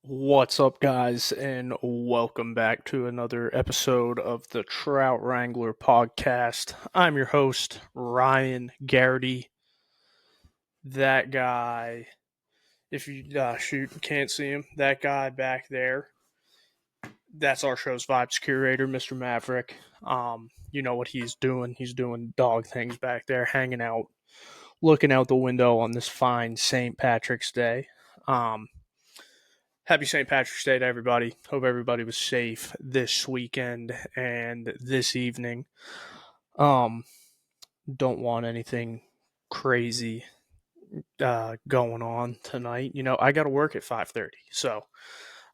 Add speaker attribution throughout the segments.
Speaker 1: What's up, guys, and welcome back to another episode of the Trout Wrangler Podcast. I'm your host, Ryan Garrity. That guy, if you can't see him, that guy back there, that's our show's vibes curator, Mr. Maverick. You know what he's doing. He's doing dog things back there, hanging out, looking out the window on this fine St. Patrick's Day. Um, Happy St. Patrick's Day to everybody. Hope everybody was safe this weekend and this evening. Um, don't want anything crazy going on tonight. You know, I got to work at 5:30, so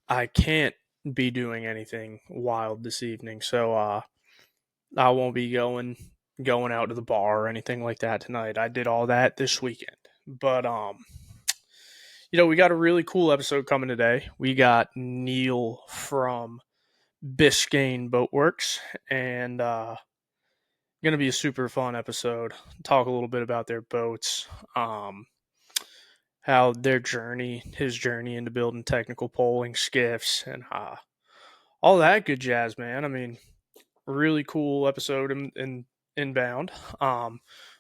Speaker 1: I can't be doing anything wild this evening. So I won't be going out to the bar or anything like that tonight. I did all that this weekend, but we got a really cool episode coming today. We got Neil from Biscayne Boat Works, and going to be a super fun episode. Talk a little bit about their boats, how his journey into building technical poling skiffs, and all that good jazz, man. I mean, really cool episode in inbound.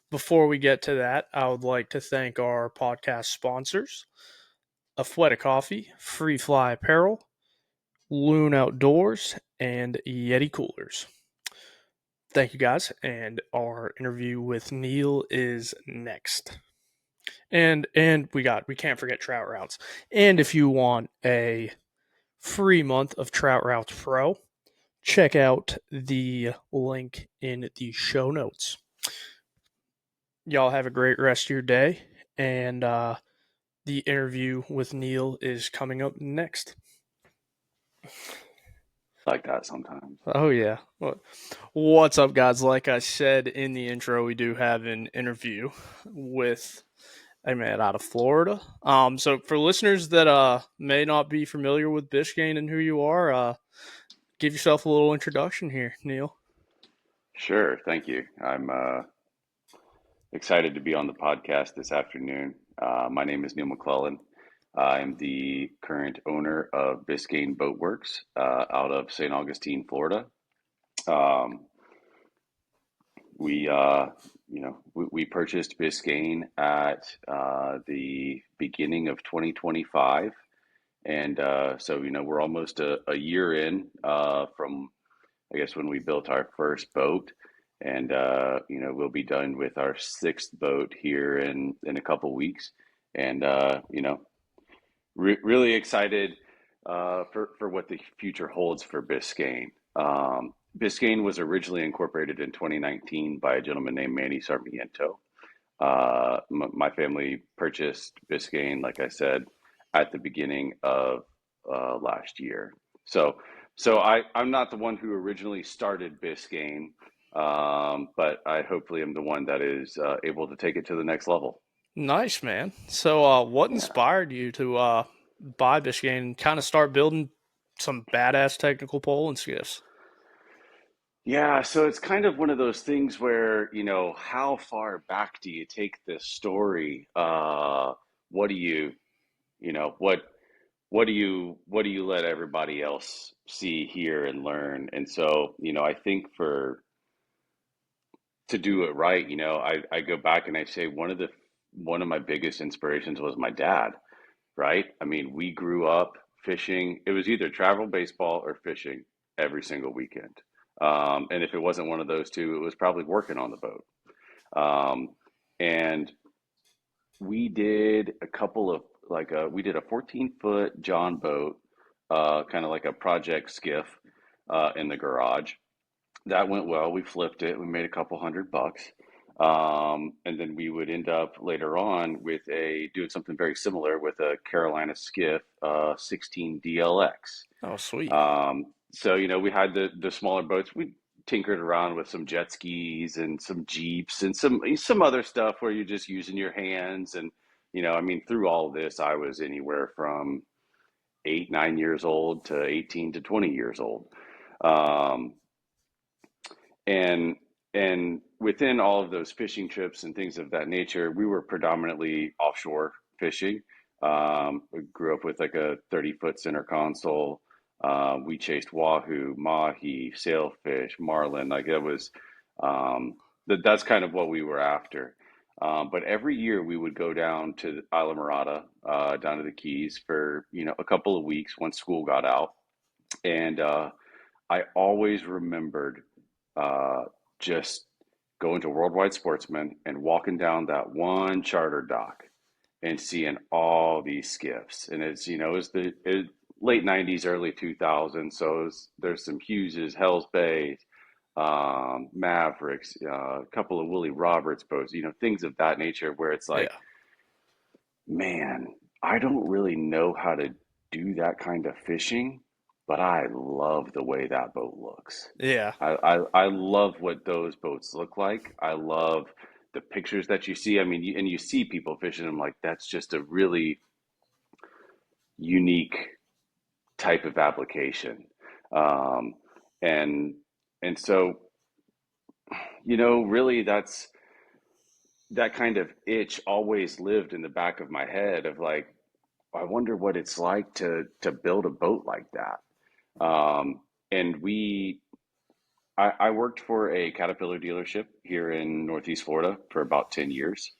Speaker 1: Before we get to that, I would like to thank our podcast sponsors: Afueta Coffee, Free Fly Apparel, Loon Outdoors, and Yeti Coolers. Thank you, guys, and our interview with Neil is next. And we can't forget Trout Routes. And if you want a free month of Trout Routes Pro, check out the link in the show notes. Y'all have a great rest of your day, and the interview with Neil is coming up next.
Speaker 2: Like that sometimes.
Speaker 1: Oh, yeah. What's up, guys? Like I said in the intro, we do have an interview with a man out of Florida. So for listeners that may not be familiar with Biscayne and who you are, give yourself a little introduction here, Neil.
Speaker 2: Sure, thank you. I'm excited to be on the podcast this afternoon. My name is Neil McClellan. I'm the current owner of Biscayne Boat Works out of St. Augustine, Florida. Um, we, we purchased Biscayne at the beginning of 2025. And we're almost a year in from, I guess, when we built our first boat. And, we'll be done with our sixth boat here in a couple weeks. And, really excited for what the future holds for Biscayne. Biscayne was originally incorporated in 2019 by a gentleman named Manny Sarmiento. My family purchased Biscayne, like I said, at the beginning of last year. I'm not the one who originally started Biscayne, but I hopefully am the one that is able to take it to the next level.
Speaker 1: Nice, man. So what
Speaker 2: Yeah.
Speaker 1: inspired you to buy Biscayne and kind of start building some badass technical pole and skiffs?
Speaker 2: Yeah, so it's kind of one of those things where, how far back do you take this story? What do you, you know, what do you let everybody else see, hear, and learn? And so, I think for to do it right, I go back and I say one of my biggest inspirations was my dad, right? I mean, we grew up fishing. It was either travel baseball or fishing every single weekend. And if it wasn't one of those two, it was probably working on the boat. Um, and we did a couple of we did a 14-foot John boat, kind of like a project skiff, in the garage. That went well. We flipped it. We made a couple $100. And then we would end up later on with doing something very similar with a Carolina Skiff, 16 DLX.
Speaker 1: Oh, sweet.
Speaker 2: We had the smaller boats. We tinkered around with some jet skis and some Jeeps and some other stuff where you're just using your hands. And, I mean, through all of this, I was anywhere from 8, 9 years old to 18 to 20 years old. Um, and and within all of those fishing trips and things of that nature, we were predominantly offshore fishing. We grew up with like a 30-foot center console. We chased wahoo, mahi, sailfish, marlin. Like it was, that's kind of what we were after. But every year we would go down to Isla Mirada, down to the Keys for, a couple of weeks once school got out. And I always remembered uh, just going to Worldwide Sportsman and walking down that one charter dock and seeing all these skiffs. And it's late 90s, early 2000s. So there's some Hugheses, Hell's Bays, Mavericks, a couple of Willie Roberts boats, things of that nature where it's like,
Speaker 1: Yeah.
Speaker 2: man, I don't really know how to do that kind of fishing, but I love the way that boat looks.
Speaker 1: Yeah.
Speaker 2: I love what those boats look like. I love the pictures that you see. I mean, you see people fishing them like that's just a really unique type of application. Um, and and so, really that kind of itch always lived in the back of my head of like, I wonder what it's like to build a boat like that. And I worked for a Caterpillar dealership here in Northeast Florida for about 10 years.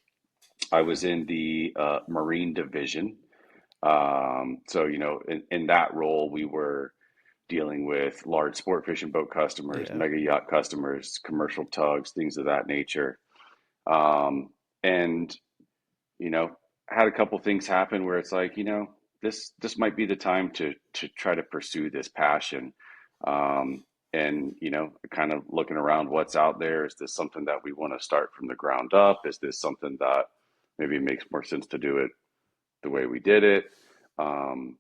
Speaker 2: I was in the Marine division. So, in that role, we were dealing with large sport fishing boat customers,
Speaker 1: Yeah.
Speaker 2: mega yacht customers, commercial tugs, things of that nature. And you know, had a couple things happen where it's like, this might be the time to try to pursue this passion. And kind of looking around what's out there. Is this something that we want to start from the ground up? Is this something that maybe makes more sense to do it the way we did it? Um,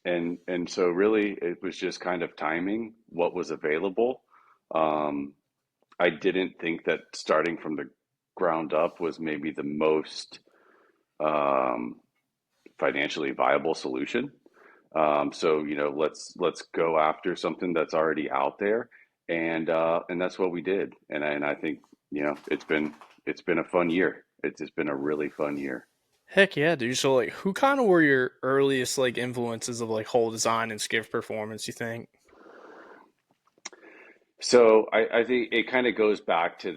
Speaker 2: and so really it was just kind of timing what was available. Um, I didn't think that starting from the ground up was maybe the most um, financially viable solution. So let's go after something that's already out there, and that's what we did. And I think it's been a fun year. It's been a really fun year.
Speaker 1: Heck yeah, dude. So like who kind of were your earliest like influences of like whole design and skiff performance, you think?
Speaker 2: So I think it kind of goes back to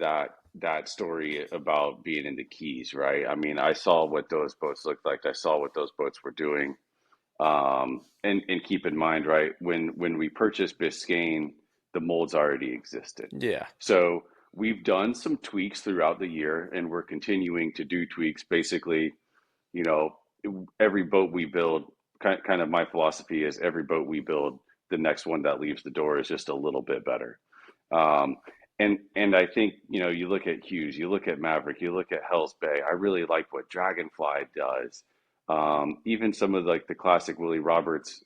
Speaker 2: that story about being in the Keys, right? I mean, I saw what those boats looked like. I saw what those boats were doing. And keep in mind, right, when we purchased Biscayne, the molds already existed.
Speaker 1: Yeah.
Speaker 2: So we've done some tweaks throughout the year, and we're continuing to do tweaks. Basically, you know, every boat we build, kind of my philosophy is every boat we build, the next one that leaves the door is just a little bit better. Um, and I think, you look at Hughes, you look at Maverick, you look at Hell's Bay. I really like what Dragonfly does. Even some of like the classic Willie Roberts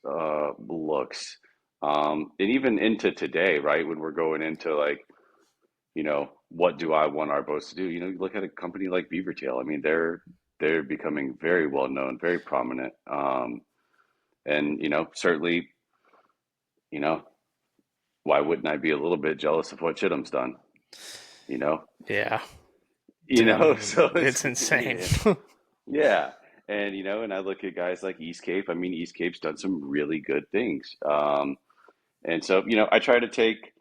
Speaker 2: looks, and even into today, right? When we're going into like, what do I want our boats to do? You look at a company like Beavertail. I mean, they're becoming very well known, very prominent, and certainly, you know, why wouldn't I be a little bit jealous of what Chittum's done? You know,
Speaker 1: Yeah. Dude, I mean,
Speaker 2: so
Speaker 1: it's insane.
Speaker 2: yeah, yeah. And and I look at guys like East Cape. I mean, East Cape's done some really good things. And so I try to take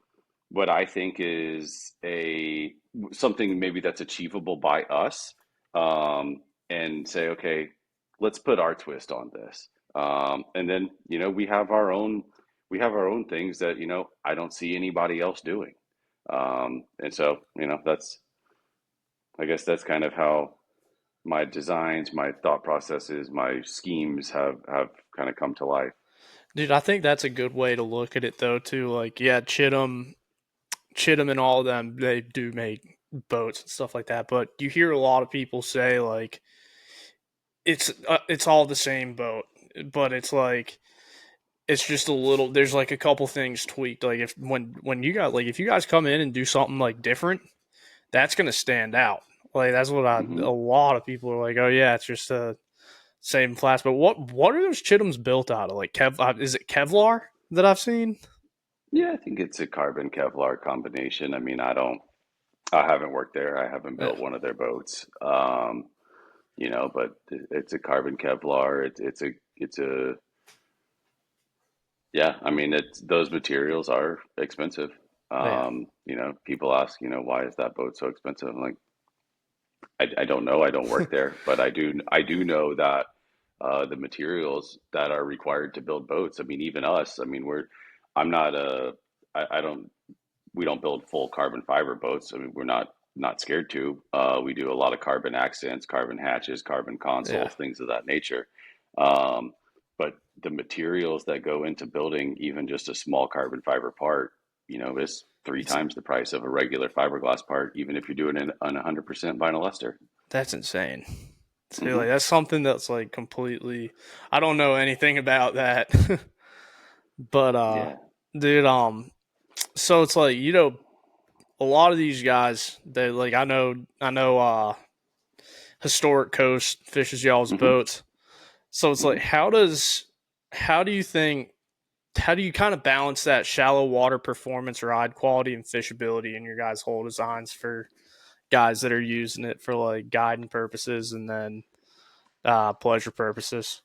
Speaker 2: what I think is a something maybe that's achievable by us, um, and say, okay, let's put our twist on this. And then we have our own things that I don't see anybody else doing. And so that's I guess that's kind of how my designs, my thought processes, my schemes have kind of come to life.
Speaker 1: Dude, I think that's a good way to look at it though too. Like, yeah, Chittum and all of them, they do make boats and stuff like that. But you hear a lot of people say like it's all the same boat, but it's like it's just a little. There's like a couple things tweaked. Like if when you got like if you guys come in and do something like different, that's gonna stand out. Like that's what a
Speaker 2: Hmm.
Speaker 1: lot of people are like. Oh yeah, it's just a same class. But what are those Chittums built out of? Like is it Kevlar that I've seen?
Speaker 2: Yeah, I think it's a carbon Kevlar combination. I mean, I haven't worked there. I haven't
Speaker 1: Yeah.
Speaker 2: built one of their boats. but it's a carbon Kevlar. It's a yeah. I mean, it's those materials are expensive.
Speaker 1: Yeah,
Speaker 2: People ask, why is that boat so expensive? I'm like, I don't know. I don't work there, but I do know that the materials that are required to build boats. I mean, even us. I mean, I'm not a. I don't. We don't build full carbon fiber boats. I mean, we're not scared to. We do a lot of carbon accents, carbon hatches, carbon
Speaker 1: yeah.
Speaker 2: consoles, things of that nature. Um, but the materials that go into building even just a small carbon fiber part, is three
Speaker 1: It's
Speaker 2: times the price of a regular fiberglass part, even if you're doing it on 100% vinyl ester.
Speaker 1: that's insane. See,
Speaker 2: Hmm.
Speaker 1: like that's something that's like completely. I don't know anything about that, but
Speaker 2: Yeah.
Speaker 1: dude, so it's like a lot of these guys. They like I know historic coast fishes y'all's
Speaker 2: Hmm.
Speaker 1: boats. So it's like
Speaker 2: Hmm.
Speaker 1: how do you think how do you kind of balance that shallow water performance, ride quality, and fishability in your guys' whole designs for guys that are using it for like guiding purposes and then pleasure purposes?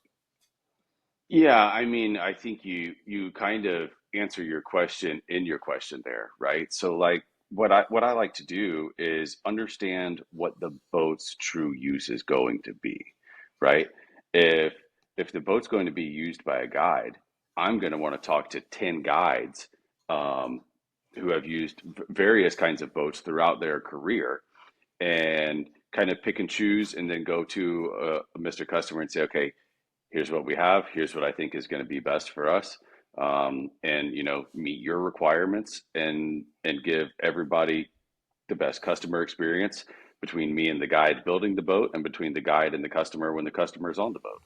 Speaker 2: Yeah, I mean, I think you kind of answer your question in your question there, right? So like what I like to do is understand what the boat's true use is going to be, right? If if the boat's going to be used by a guide, I'm going to want to talk to 10 guides um, who have used various kinds of boats throughout their career and kind of pick and choose and then go to a Mr. Customer and say, okay, here's what we have, here's what I think is going to be best for us, and meet your requirements and give everybody the best customer experience between me and the guide building the boat and between the guide and the customer when the customer is on the boat.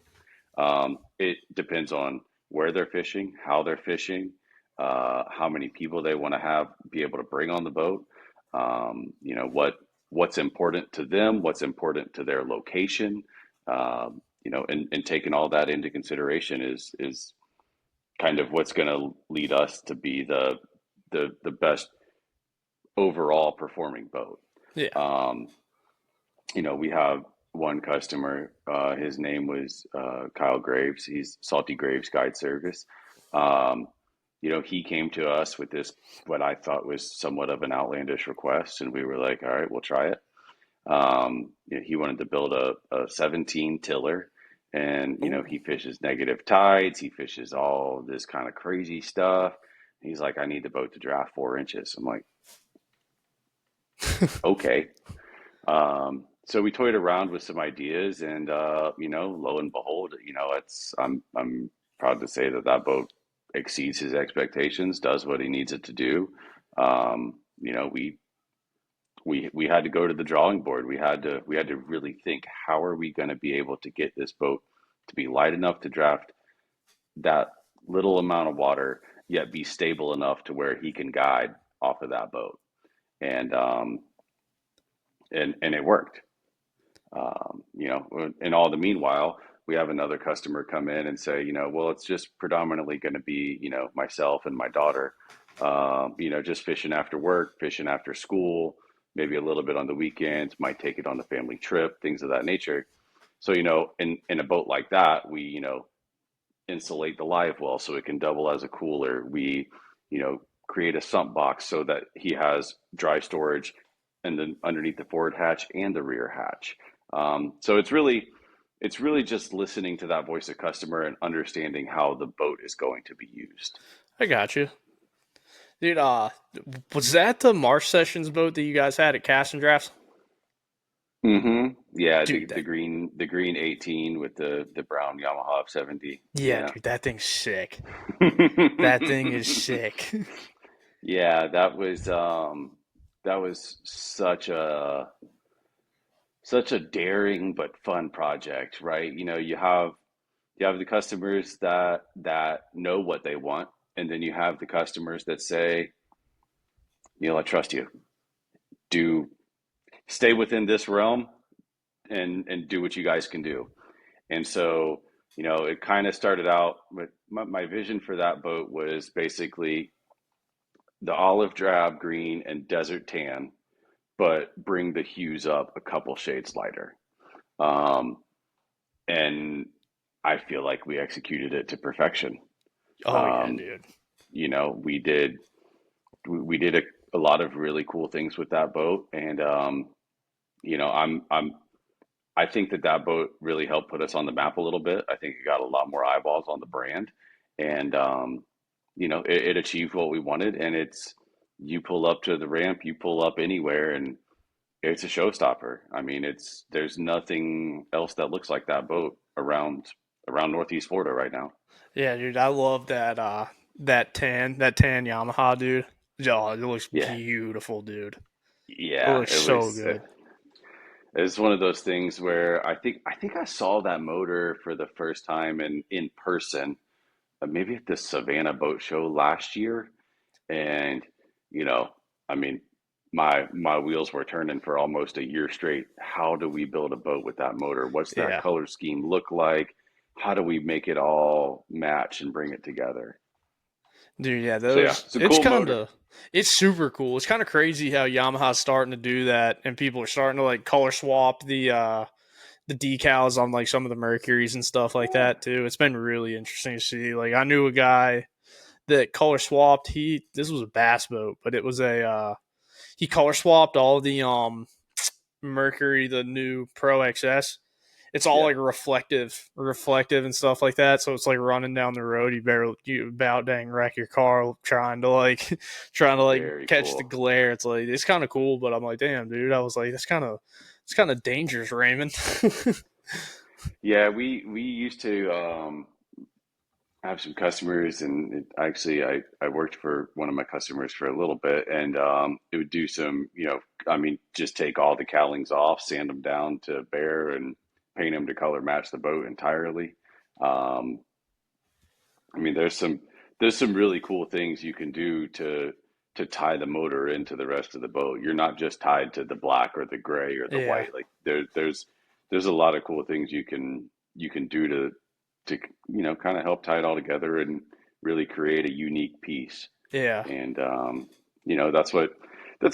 Speaker 2: It depends on where they're fishing, how they're fishing, how many people they want to have be able to bring on the boat. What's important to them, what's important to their location. And taking all that into consideration is kind of what's going to lead us to be the best overall performing boat.
Speaker 1: Yeah.
Speaker 2: Um, we have one customer, his name was Kyle Graves. He's Salty Graves Guide Service. Um, he came to us with this, what I thought was somewhat of an outlandish request, and we were like, all right, we'll try it. He wanted to build a 17 tiller, and,
Speaker 1: Ooh.
Speaker 2: he fishes negative tides. He fishes all this kind of crazy stuff. He's like, I need the boat to draft 4 inches. I'm like, okay. So we toyed around with some ideas, and lo and behold, I'm proud to say that boat exceeds his expectations, does what he needs it to do. We had to go to the drawing board. We had to really think, how are we going to be able to get this boat to be light enough to draft that little amount of water, yet be stable enough to where he can guide off of that boat, and and it worked. In all the meanwhile, we have another customer come in and say, well, it's just predominantly going to be, myself and my daughter, just fishing after work, fishing after school, maybe a little bit on the weekends, might take it on the family trip, things of that nature. So, in a boat like that, we, insulate the live well so it can double as a cooler. We, create a sump box so that he has dry storage and then underneath the forward hatch and the rear hatch. So it's really just listening to that voice of customer and understanding how the boat is going to be used.
Speaker 1: I got you. Dude, was that the Marsh Sessions boat that you guys had at Cast and Drafts?
Speaker 2: Yeah, the,
Speaker 1: Dude,
Speaker 2: the
Speaker 1: that
Speaker 2: green the green 18 with the brown Yamaha 70.
Speaker 1: yeah,
Speaker 2: Yeah.
Speaker 1: dude, that thing's sick. That thing is sick.
Speaker 2: Yeah, that was such a daring but fun project, right? You have the customers that know what they want, and then you have the customers that say, I trust you. Do stay within this realm and do what you guys can do. And so, it kind of started out with my vision for that boat was basically the olive drab green and desert tan, but bring the hues up a couple shades lighter. Um, and I feel like we executed it to perfection.
Speaker 1: Oh yeah,
Speaker 2: Um,
Speaker 1: dude.
Speaker 2: you know, we did a lot of really cool things with that boat, and you know, I think that that boat really helped put us on the map a little bit. I think it got a lot more eyeballs on the brand, and you know, it achieved what we wanted. And it's you pull up to the ramp, you pull up anywhere, and it's a showstopper. I mean, it's there's nothing else that looks like that boat around Northeast Florida right now.
Speaker 1: Yeah, dude. I love that tan Yamaha, dude. Oh, it looks
Speaker 2: Yeah,
Speaker 1: beautiful, dude. It
Speaker 2: yeah,
Speaker 1: looks so good.
Speaker 2: it's one of those things where I think I saw that motor for the first time in person, maybe at the Savannah Boat Show last year, and you know, I mean, my wheels were turning for almost a year straight. How do we build a boat with that motor? What's that
Speaker 1: Yeah.
Speaker 2: color scheme look like? How do we make it all match and bring it together?
Speaker 1: Dude, yeah,
Speaker 2: So yeah,
Speaker 1: those
Speaker 2: it's a cool motor.
Speaker 1: it's super cool. It's kind of crazy how Yamaha's starting to do that and people are starting to like color swap the decals on like some of the Mercuries and stuff like that too. It's been really interesting to see. Like I knew a guy that color swapped. This was a bass boat, but it was a he color swapped all the Mercury, the new Pro XS. It's all
Speaker 2: Yeah,
Speaker 1: like reflective and stuff like that. So it's like running down the road, you about dang wreck your car trying to like trying to like
Speaker 2: very
Speaker 1: catch the
Speaker 2: cool.
Speaker 1: glare. It's like it's kind of cool, but I'm like, damn, dude. I was like, it's kind of dangerous, Raymond.
Speaker 2: Yeah, we used to have some customers, and actually, I worked for one of my customers for a little bit, and it would do some, you know, I mean, just take all the cowlings off, sand them down to bare, and paint them to color match the boat entirely. Um, I mean, there's some really cool things you can do to tie the motor into the rest of the boat. You're not just tied to the black or the gray or the
Speaker 1: Yeah,
Speaker 2: white. Like there's a lot of cool things you can do to you know kind of help tie it all together and really create a unique piece.
Speaker 1: yeah,
Speaker 2: And you know that's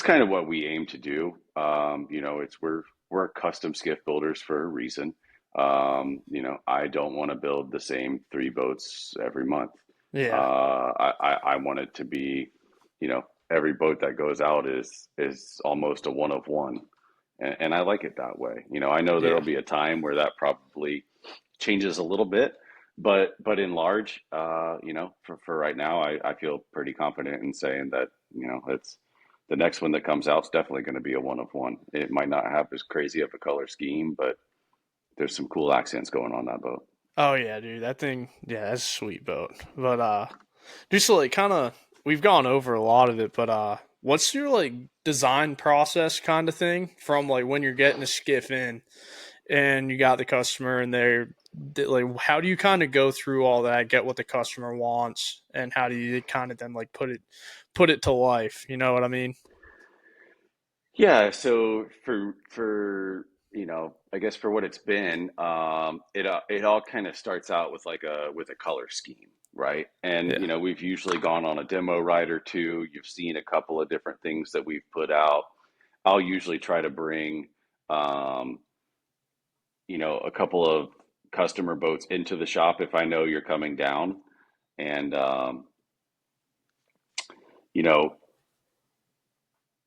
Speaker 2: kind of what we aim to do. You know, it's we're custom skiff builders for a reason. You know, I don't want to build the same three boats every month.
Speaker 1: yeah,
Speaker 2: I want it to be, you know, every boat that goes out is almost a one of one, and I like it that way. You know, I know there'll
Speaker 1: yeah,
Speaker 2: be a time where that probably changes a little bit, but in large, you know, for right now, I feel pretty confident in saying that you know it's the next one that comes out is definitely going to be a one of one. It might not have as crazy of a color scheme, but there's some cool accents going on that boat.
Speaker 1: oh yeah, dude. That thing, yeah, that's a sweet boat. But just so like kind of we've gone over a lot of it, but what's your like design process kind of thing from like when you're getting a skiff in and you got the customer and like how do you kind of go through all that, get what the customer wants, and how do you kind of then like put it to life? You know what I mean?
Speaker 2: Yeah, so for you know, I guess for what it's been, it all kind of starts out with a color scheme, right? And
Speaker 1: Yeah,
Speaker 2: you know, we've usually gone on a demo ride or two. You've seen a couple of different things that we've put out. I'll usually try to bring, um, you know, a couple of customer boats into the shop if I know you're coming down, and you know,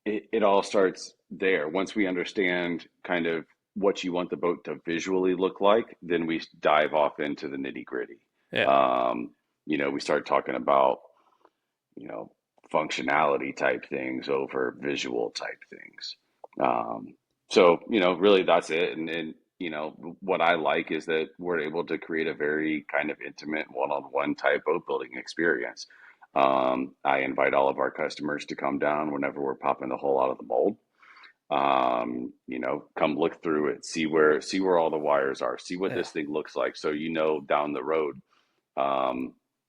Speaker 2: it all starts there. Once we understand kind of what you want the boat to visually look like, then we dive off into the nitty gritty.
Speaker 1: yeah,
Speaker 2: Um, you know, we start talking about, you know, functionality type things over visual type things. Um, so, you know, really that's it. And, you know, what I like is that we're able to create a very kind of intimate one-on-one type boat building experience. I invite all of our customers to come down whenever we're popping the hole out of the mold. You know, come look through it, see where all the wires are, see what
Speaker 1: yeah.
Speaker 2: this thing looks like, so you know down the road.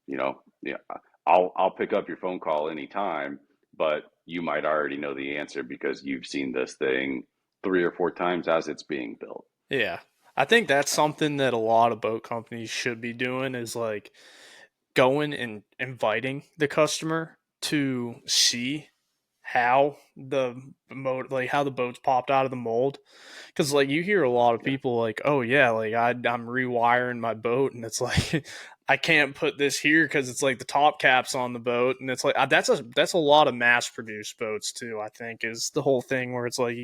Speaker 2: You know, yeah, I'll pick up your phone call anytime, but you might already know the answer because you've seen this thing three or four times as it's being built.
Speaker 1: Yeah. I think that's something that a lot of boat companies should be doing is like going and inviting the customer to see. how the like how the boats popped out of the mold, because like you hear a lot of
Speaker 2: Yeah,
Speaker 1: people like, oh yeah, like I'm rewiring my boat, and it's like I can't put this here because it's like the top cap's on the boat, and it's like that's a lot of mass produced boats too. I think is the whole thing where it's like,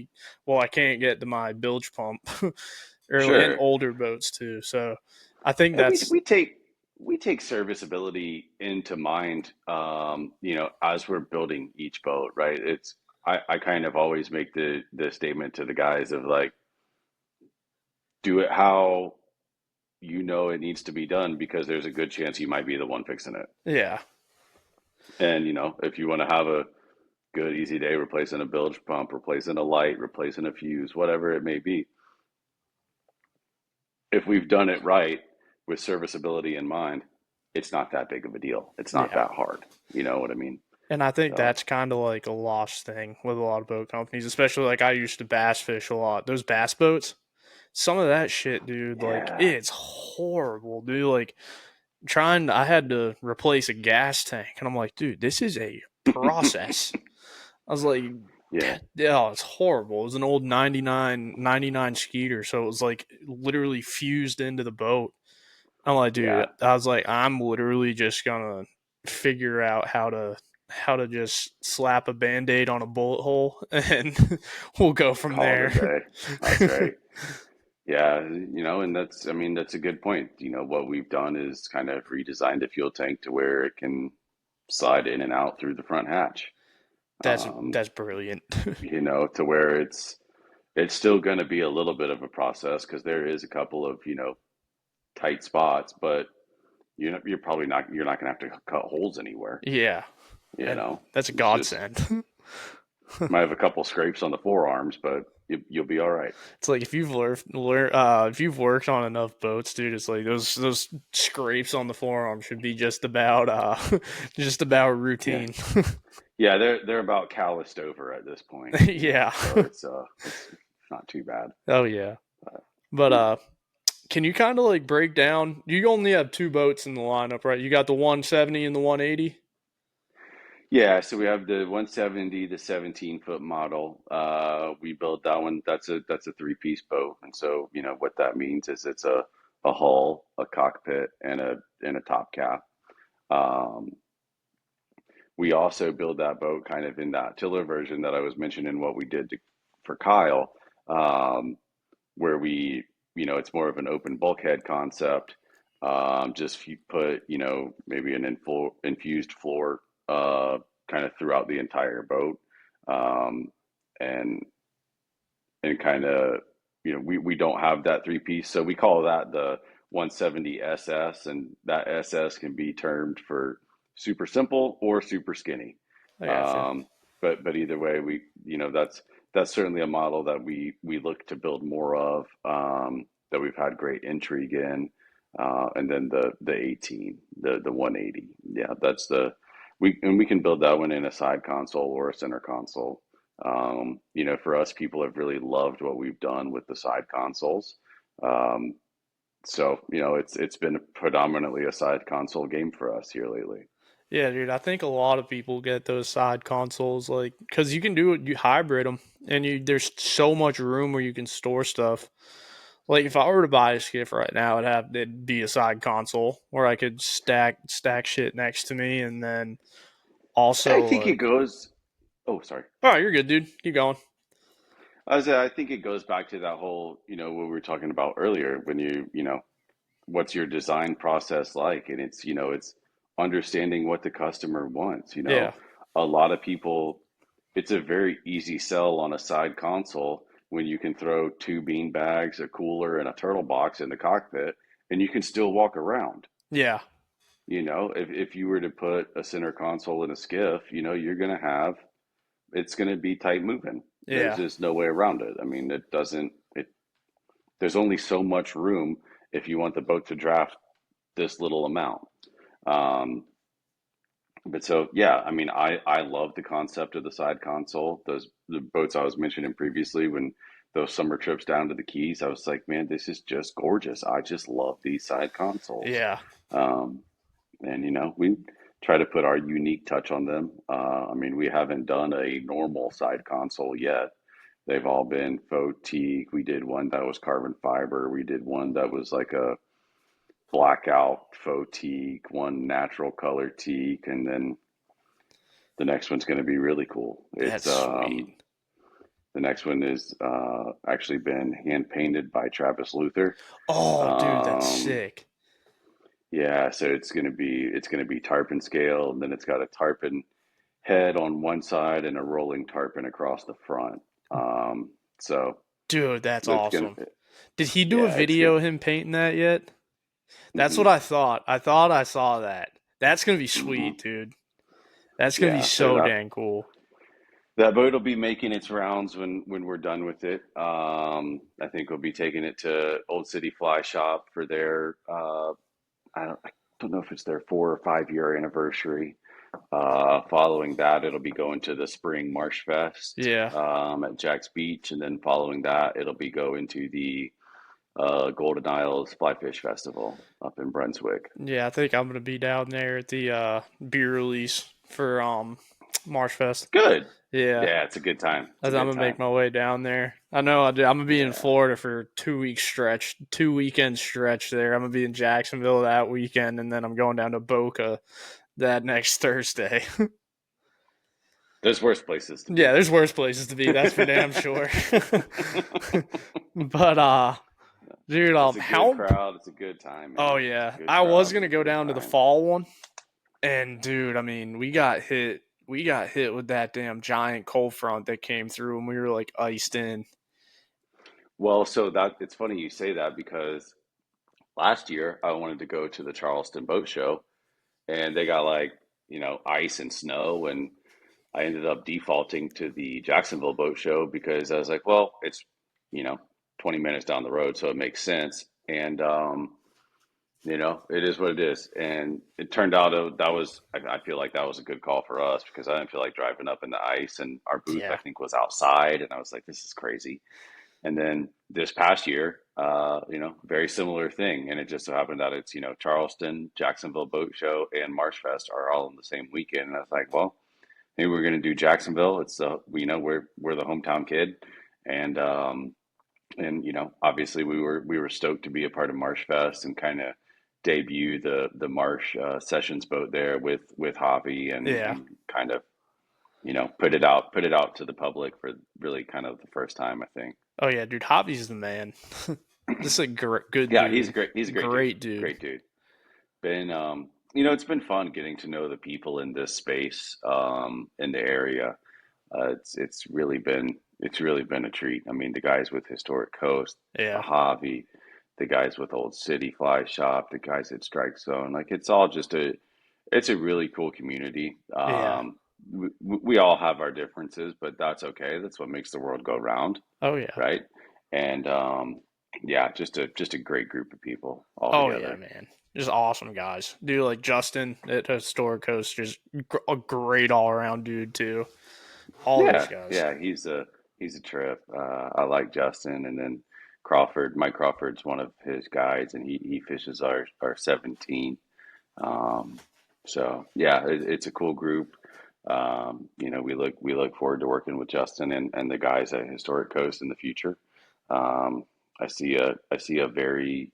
Speaker 1: well, I can't get to my bilge pump, or in
Speaker 2: sure.
Speaker 1: older boats too. So I think
Speaker 2: And
Speaker 1: that's
Speaker 2: we take serviceability into mind, as we're building each boat, right? I kind of always make the statement to the guys of like, do it how you know it needs to be done because there's a good chance you might be the one fixing it.
Speaker 1: yeah,
Speaker 2: And if you want to have a good easy day replacing a bilge pump, replacing a light, replacing a fuse, whatever it may be, if we've done it right with serviceability in mind, it's not that big of a deal. It's not
Speaker 1: yeah.
Speaker 2: that hard. You know what I mean?
Speaker 1: And I think
Speaker 2: So,
Speaker 1: that's kind of like a lost thing with a lot of boat companies, especially like I used to bass fish a lot. Those bass boats, some of that shit, dude, like
Speaker 2: yeah.
Speaker 1: it's horrible, dude. Like I had to replace a gas tank, and I'm like, dude, this is a process. I was like,
Speaker 2: Yeah.
Speaker 1: yeah, it's horrible. It was an old 99 Skeeter, so it was like literally fused into the boat. I'm like, dude,
Speaker 2: Yeah.
Speaker 1: I was like, I'm literally just gonna figure out how to just slap a band-aid on a bullet hole and we'll go from
Speaker 2: Call it a
Speaker 1: there.
Speaker 2: day. That's right. Yeah. And I mean, that's a good point. What we've done is kind of redesigned the fuel tank to where it can slide in and out through the front hatch.
Speaker 1: that's
Speaker 2: Um,
Speaker 1: that's brilliant.
Speaker 2: to where it's still going to be a little bit of a process because there is a couple of, tight spots, but you're not going to have to cut holes anywhere.
Speaker 1: Yeah,
Speaker 2: You
Speaker 1: and
Speaker 2: know,
Speaker 1: that's a
Speaker 2: it's just
Speaker 1: godsend.
Speaker 2: might have a couple scrapes on the forearms, but you'll be all right.
Speaker 1: It's like if you've worked on enough boats, dude, it's like those scrapes on the forearm should be just about just about
Speaker 2: Yeah,
Speaker 1: routine.
Speaker 2: yeah, they're about calloused over at this point,
Speaker 1: Yeah.
Speaker 2: so it's not too bad.
Speaker 1: Oh yeah.
Speaker 2: But
Speaker 1: But can you kind of like break down? You only have two boats in the lineup, right? You got the 170 and the 180.
Speaker 2: yeah, so we have the 170, the 17-foot model. We built that one. That's a three-piece boat, and so what that means is it's a hull, a cockpit, and a top cap. Um, we also build that boat kind of in that tiller version that I was mentioning what we did for Kyle, um, where it's more of an open bulkhead concept. Just you put, maybe an infused floor kind of throughout the entire boat. Um, and kind of, we don't have that three piece. So we call that the 170 SS, and that SS can be termed for super simple or super skinny.
Speaker 1: I gotcha.
Speaker 2: Um, but either way, that's certainly a model that we look to build more of, that we've had great intrigue in. And then the 18, the 180. Yeah, we can build that one in a side console or a center console. For us, people have really loved what we've done with the side consoles. Um, so, it's been predominantly a side console game for us here lately.
Speaker 1: Yeah, dude. I think a lot of people get those side consoles, like, because you can do it. You hybrid them, and there's so much room where you can store stuff. Like if I were to buy a skiff right now, it'd be a side console where I could stack shit next to me, and then
Speaker 2: I
Speaker 1: also
Speaker 2: think it
Speaker 1: like,
Speaker 2: goes, oh, sorry.
Speaker 1: all right, you're good, dude. Keep going.
Speaker 2: I think it goes back to that whole, what we were talking about earlier when what's your design process like? And it's understanding what the customer wants.
Speaker 1: Yeah,
Speaker 2: A lot of people, it's a very easy sell on a side console when you can throw two bean bags, a cooler, and a turtle box in the cockpit, and you can still walk around.
Speaker 1: yeah,
Speaker 2: If you were to put a center console in a skiff, it's going to be tight moving. There's
Speaker 1: yeah,
Speaker 2: just no way around it. I mean, there's only so much room if you want the boat to draft this little amount. Um, but so yeah, I mean, I love the concept of the side console. The boats I was mentioning previously, when those summer trips down to the Keys, I was like, man, this is just gorgeous. I just love these side consoles.
Speaker 1: yeah.
Speaker 2: Um, and we try to put our unique touch on them. I mean, we haven't done a normal side console yet. They've all been faux teak. We did one that was carbon fiber. We did one that was like a blackout faux teak, one natural color teak, and then the next one's going to be really cool.
Speaker 1: That's
Speaker 2: It's
Speaker 1: sweet.
Speaker 2: The next one is actually been hand painted by Travis Luther.
Speaker 1: Oh, dude, that's
Speaker 2: Um,
Speaker 1: sick.
Speaker 2: yeah, so it's gonna be tarpon scale, and then it's got a tarpon head on one side and a rolling tarpon across the front. So
Speaker 1: Dude, that's
Speaker 2: that's gonna
Speaker 1: awesome. Did he do a
Speaker 2: yeah, it's gonna.
Speaker 1: video of him painting that yet? That's what
Speaker 2: Hmm.
Speaker 1: I thought. I thought I saw that. That's gonna be
Speaker 2: Hmm.
Speaker 1: sweet, dude. That's gonna be
Speaker 2: Yeah, so
Speaker 1: so dang cool.
Speaker 2: that boat will be making its rounds when we're done with it. I think we'll be taking it to Old City Fly Shop for their I don't know if it's their 4 or 5 year anniversary. Following that, it'll be going to the Spring Marsh Fest
Speaker 1: Yeah.
Speaker 2: at Jack's Beach, and then following that, it'll be going to the Golden Isles Fly Fish Festival up in Brunswick.
Speaker 1: Yeah, I think I'm gonna be down there at the beer release for Marsh Fest.
Speaker 2: Good.
Speaker 1: Yeah.
Speaker 2: Yeah, it's a good time. It's a
Speaker 1: As I'm
Speaker 2: good
Speaker 1: gonna make
Speaker 2: time.
Speaker 1: my way down there. I know I do. I'm gonna be in
Speaker 2: Yeah.
Speaker 1: Florida for a 2 week stretch, 2 weekend stretch there. I'm gonna be in Jacksonville that weekend, and then I'm going down to Boca that next Thursday.
Speaker 2: There's worse places to
Speaker 1: Yeah,
Speaker 2: be.
Speaker 1: there's worse places to be. That's for damn sure. But dude,
Speaker 2: It's a good
Speaker 1: how?
Speaker 2: crowd. It's a good time,
Speaker 1: Oh
Speaker 2: man. It's a
Speaker 1: yeah,
Speaker 2: good
Speaker 1: I was
Speaker 2: crowd and
Speaker 1: gonna
Speaker 2: it's a
Speaker 1: go
Speaker 2: good
Speaker 1: down to the
Speaker 2: time.
Speaker 1: fall one, and dude, I mean, we got hit. We got hit with that damn giant cold front that came through, and we were like iced in.
Speaker 2: Well, so that it's funny you say that because last year I wanted to go to the Charleston Boat Show and they got like, ice and snow and I ended up defaulting to the Jacksonville Boat Show because I was like, well, it's, you know, 20 minutes down the road, so it makes sense. And it is what it is. And it turned out I feel like that was a good call for us because I didn't feel like driving up in the ice and our booth I
Speaker 1: Yeah,
Speaker 2: think was outside and I was like, this is crazy. And then this past year, very similar thing. And it just so happened that it's, Charleston, Jacksonville Boat Show, and Marsh Fest are all in the same weekend. And I was like, well, maybe we're going to do Jacksonville. It's we're the hometown kid, and obviously we were stoked to be a part of Marsh Fest and kind of debut the Marsh Sessions boat there with Javi
Speaker 1: yeah.
Speaker 2: and kind of put it out to the public for really kind of the first time I think.
Speaker 1: Oh yeah, dude, Javi's the man. This is a good
Speaker 2: Yeah, he's a
Speaker 1: dude.
Speaker 2: great he's a great dude.
Speaker 1: Great dude.
Speaker 2: Great dude. Been it's been fun getting to know the people in this space in the area. It's really been a treat. I mean, the guys with Historic Coast,
Speaker 1: Yeah,
Speaker 2: Javi, the guys with Old City Fly Shop, the guys at Strike Zone, like it's a really cool community.
Speaker 1: yeah.
Speaker 2: We all have our differences, but that's okay. That's what makes the world go round,
Speaker 1: Oh yeah.
Speaker 2: right? And yeah, just a great group of people all
Speaker 1: Oh yeah,
Speaker 2: together.
Speaker 1: man. Just awesome guys. Dude, like Justin at Historic Coast, just a great all around dude too. All those
Speaker 2: Yeah,
Speaker 1: guys.
Speaker 2: yeah, he's a trip. I like Justin, and then Crawford. Mike Crawford's one of his guides, and he fishes our 17. Um, so yeah, it's a cool group. We look forward to working with Justin and the guys at Historic Coast in the future. Um, I see a very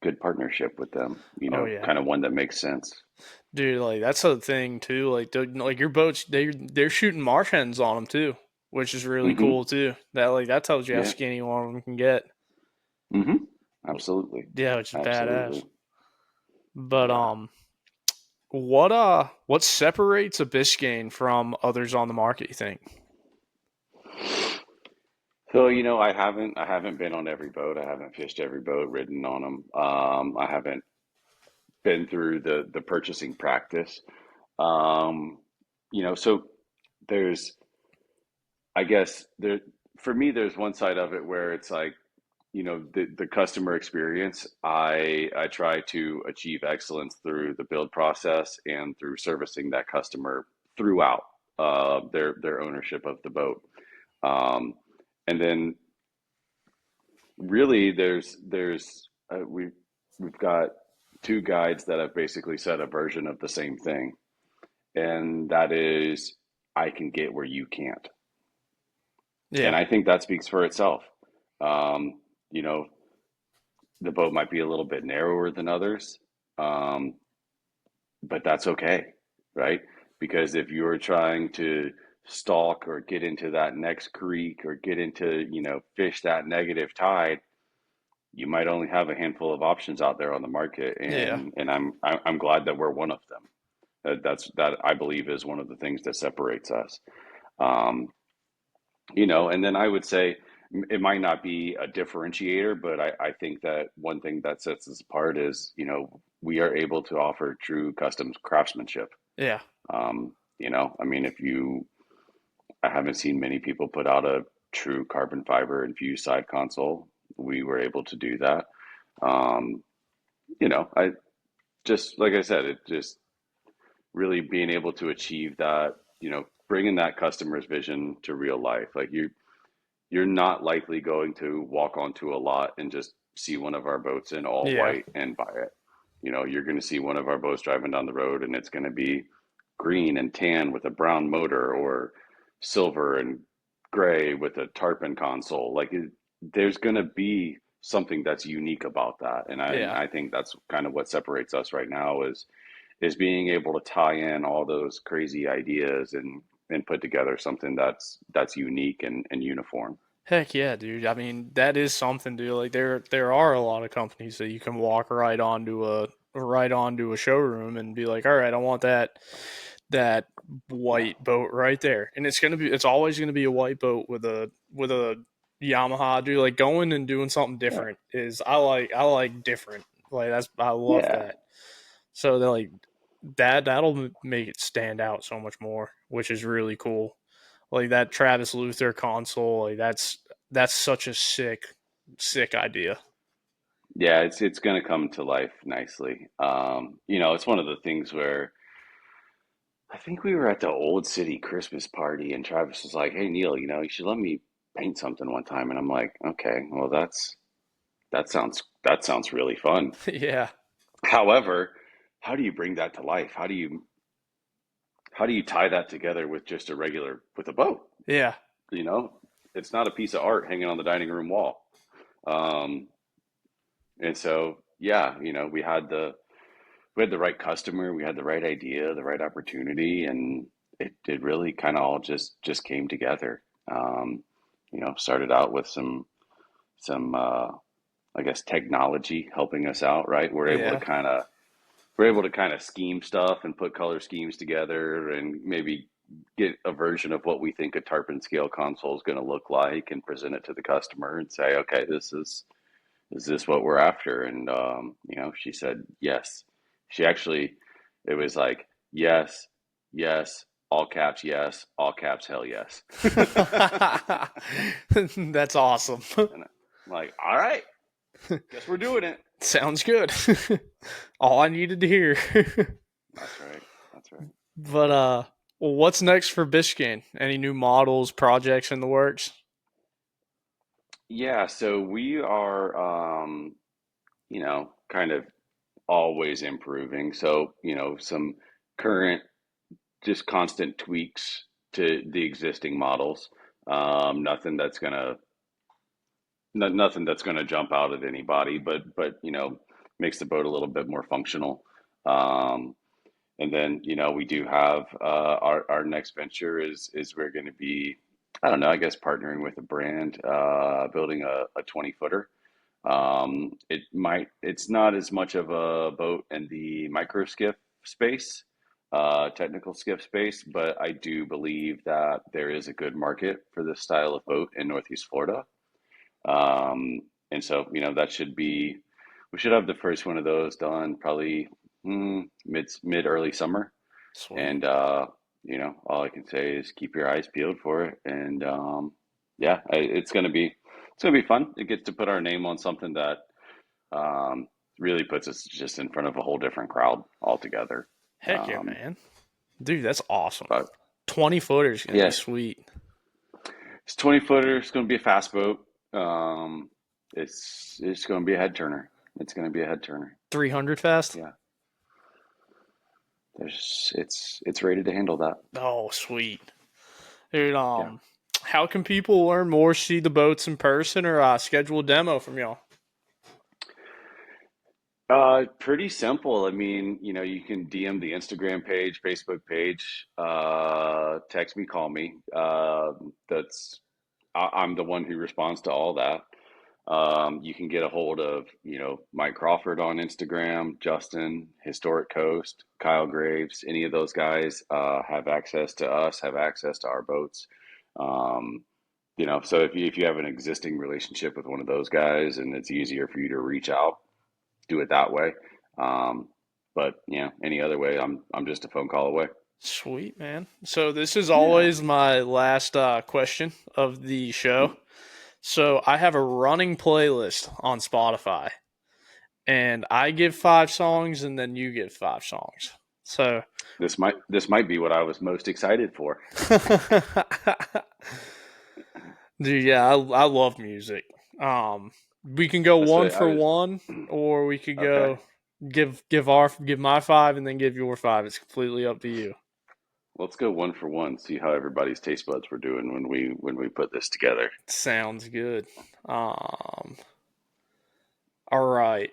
Speaker 2: good partnership with them.
Speaker 1: Oh yeah.
Speaker 2: Kind of one that makes sense.
Speaker 1: Dude, like that's the thing too. Like your boats, they're shooting marsh hens on them too, which is really
Speaker 2: Hmm.
Speaker 1: cool too. That tells you how
Speaker 2: Yeah.
Speaker 1: skinny one of them can get.
Speaker 2: Hmm. Absolutely.
Speaker 1: Yeah, which is badass.
Speaker 2: Absolutely.
Speaker 1: But
Speaker 2: Yeah.
Speaker 1: what separates a Biscayne from others on the market? You think?
Speaker 2: So, I haven't been on every boat. I haven't fished every boat, ridden on them. I haven't been through the purchasing practice. Um, so there's, I guess there, for me, there's one side of it where it's like, the customer experience. I try to achieve excellence through the build process and through servicing that customer throughout their ownership of the boat. Um, and then really we've got two guides that have basically said a version of the same thing, and that is, I can get where you can't. And
Speaker 1: Yeah.
Speaker 2: I think that speaks for itself. Um, you know, the boat might be a little bit narrower than others, um, but that's okay, right? Because if you're trying to stalk or get into that next creek or get into, fish that negative tide, you might only have a handful of options out there on the market,
Speaker 1: Yeah.
Speaker 2: and I'm glad that we're one of them. That I believe is one of the things that separates us. Um, and then I would say it might not be a differentiator, but I think that one thing that sets us apart is, we are able to offer true custom craftsmanship.
Speaker 1: Yeah.
Speaker 2: I mean, I haven't seen many people put out a true carbon fiber infused side console. We were able to do that. Um, I just, like I said, it just really being able to achieve that, bringing that customer's vision to real life. Like you're not likely going to walk onto a lot and just see one of our boats in all
Speaker 1: Yeah.
Speaker 2: white and buy it. You're going to see one of our boats driving down the road and it's going to be green and tan with a brown motor, or silver and gray with a tarpon console. There's going to be something that's unique about that. And
Speaker 1: Yeah.
Speaker 2: I think that's kind of what separates us right now is being able to tie in all those crazy ideas and put together something that's unique and uniform.
Speaker 1: Heck yeah, dude. I mean, that is something, dude. Like there are a lot of companies that you can walk right onto a showroom and be like, all right, I want that white boat right there. And it's always gonna be a white boat with a Yamaha, dude. Like going and doing something
Speaker 2: Yeah.
Speaker 1: different is I like different. Like I love
Speaker 2: Yeah.
Speaker 1: that. So they're like that'll make it stand out so much more, which is really cool. Like that Travis Luther console, like that's such a sick idea.
Speaker 2: Yeah, it's going to come to life nicely. It's one of the things where I think we were at the Old City Christmas party and Travis was like, "Hey Neil, you should let me paint something one time." And I'm like, "Okay, well that sounds really fun."
Speaker 1: Yeah,
Speaker 2: However, how do you bring that to life? How do you tie that together with just with a boat?
Speaker 1: yeah,
Speaker 2: You know, it's not a piece of art hanging on the dining room wall. Um, and so, yeah, we had the right customer, we had the right idea, the right opportunity, and it really kind of all just came together. Started out with some I guess technology helping us out, right? We're able to
Speaker 1: yeah.
Speaker 2: kind of we're able to kind of scheme stuff and put color schemes together and maybe get a version of what we think a tarpon scale console is going to look like and present it to the customer and say, okay, is this what we're after? And she said yes. She actually, it was like yes, yes, all caps yes, all caps hell yes.
Speaker 1: That's awesome.
Speaker 2: And I'm like, all right, guess we're doing it.
Speaker 1: Sounds good. All I needed to hear.
Speaker 2: That's right. That's right.
Speaker 1: But what's next for Biscayne? Any new models, projects in the works?
Speaker 2: Yeah, so we are, kind of always improving. So, some current, just constant tweaks to the existing models. Nothing that's gonna, nothing that's gonna jump out at anybody, but makes the boat a little bit more functional. Um, And then, we do have our next venture is we're going to be, I don't know, I guess partnering with a brand, building a 20 footer. It's not as much of a boat in the micro skiff space, technical skiff space, but I do believe that there is a good market for this style of boat in Northeast Florida. Um, and so, we should have the first one of those done probably mid early summer.
Speaker 1: Sweet.
Speaker 2: And all I can say is keep your eyes peeled for it. And yeah, it's gonna be fun. It gets to put our name on something that um, really puts us just in front of a whole different crowd altogether.
Speaker 1: Heck yeah,
Speaker 2: Um,
Speaker 1: man. Dude, that's awesome.
Speaker 2: but
Speaker 1: 20 footers gonna be
Speaker 2: yeah,
Speaker 1: sweet.
Speaker 2: it's 20 footer. It's gonna be a fast boat. It's gonna be a head turner. It's going to be a head turner.
Speaker 1: 300 fast?
Speaker 2: Yeah. It's rated to handle that.
Speaker 1: Oh, sweet. Dude,
Speaker 2: Yeah.
Speaker 1: how can people learn more, see the boats in person, or schedule a demo from y'all?
Speaker 2: Pretty simple. I mean, you can DM the Instagram page, Facebook page, text me, call me. I'm the one who responds to all that. You can get a hold of, Mike Crawford on Instagram, Justin, Historic Coast, Kyle Graves, any of those guys have access to us, have access to our boats. Um, so if you have an existing relationship with one of those guys and it's easier for you to reach out, do it that way. Um, but any other way, I'm just a phone call away.
Speaker 1: Sweet, man. So this is
Speaker 2: Yeah.
Speaker 1: always my last question of the show. So I have a running playlist on Spotify, and I give 5 songs, and then you give 5 songs. So,
Speaker 2: This might be what I was most excited for.
Speaker 1: dude, yeah, I love music. We can go
Speaker 2: That's
Speaker 1: one
Speaker 2: what I
Speaker 1: for
Speaker 2: was.
Speaker 1: one, or we could
Speaker 2: Okay.
Speaker 1: go give my 5 and then give your 5. It's completely up to you.
Speaker 2: Let's go one for one. See how everybody's taste buds were doing when we put this together.
Speaker 1: Sounds good. Um, all right.